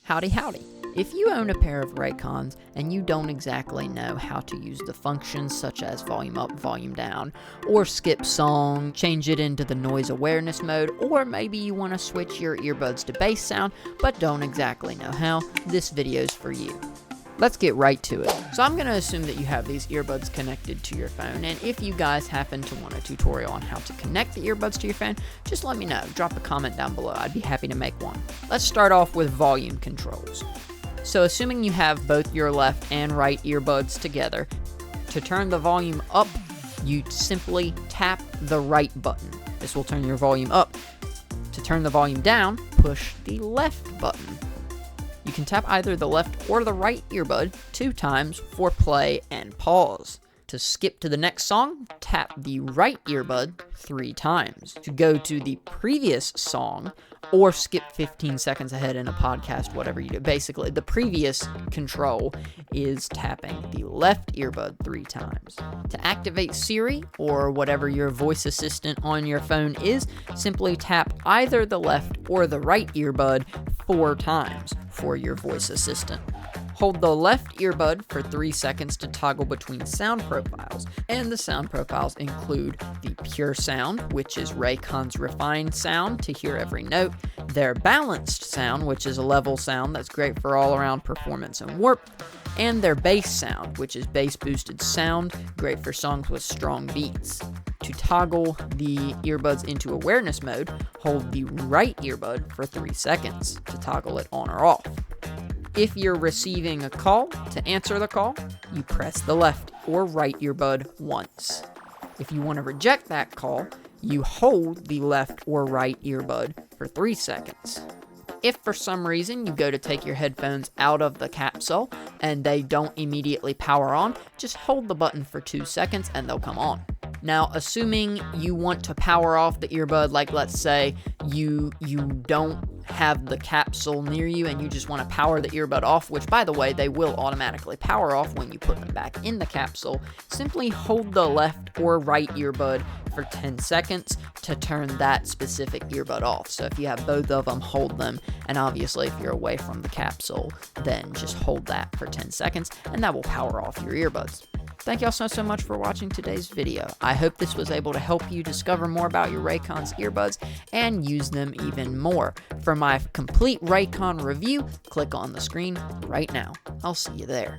Howdy howdy. If you own a pair of Raycons and you don't exactly know how to use the functions such as volume up, volume down, or skip song, change it into the noise awareness mode, or maybe you want to switch your earbuds to bass sound but don't exactly know how, this video's for you. Let's get right to it. So I'm going to assume that you have these earbuds connected to your phone, and if you guys happen to want a tutorial on how to connect the earbuds to your phone, just let me know. Drop a comment down below. I'd be happy to make one. Let's start off with volume controls. So assuming you have both your left and right earbuds together, to turn the volume up, you simply tap the right button. This will turn your volume up. To turn the volume down, push the left button. You can tap either the left or the right earbud 2 times for play and pause. To skip to the next song, tap the right earbud 3 times. To go to the previous song, or skip 15 seconds ahead in a podcast, whatever you do. Basically, the previous control is tapping the left earbud 3 times. To activate Siri, or whatever your voice assistant on your phone is, simply tap either the left or the right earbud 4 times for your voice assistant. Hold the left earbud for 3 seconds to toggle between sound profiles, and the sound profiles include the pure sound, which is Raycon's refined sound to hear every note, their balanced sound, which is a level sound that's great for all-around performance and warp, and their bass sound, which is bass boosted sound, great for songs with strong beats. To toggle the earbuds into awareness mode, hold the right earbud for 3 seconds to toggle it on or off. If you're receiving a call, to answer the call, you press the left or right earbud once. If you want to reject that call, you hold the left or right earbud for 3 seconds. If for some reason you go to take your headphones out of the capsule and they don't immediately power on, just hold the button for 2 seconds and they'll come on. Now, assuming you want to power off the earbud, like let's say you don't have the capsule near you and you just want to power the earbud off, which by the way, they will automatically power off when you put them back in the capsule, simply hold the left or right earbud for 10 seconds to turn that specific earbud off. So if you have both of them, hold them, and obviously if you're away from the capsule, then just hold that for 10 seconds and that will power off your earbuds. Thank y'all so much for watching today's video. I hope this was able to help you discover more about your Raycons earbuds and use them even more. For my complete Raycon review, click on the screen right now. I'll see you there.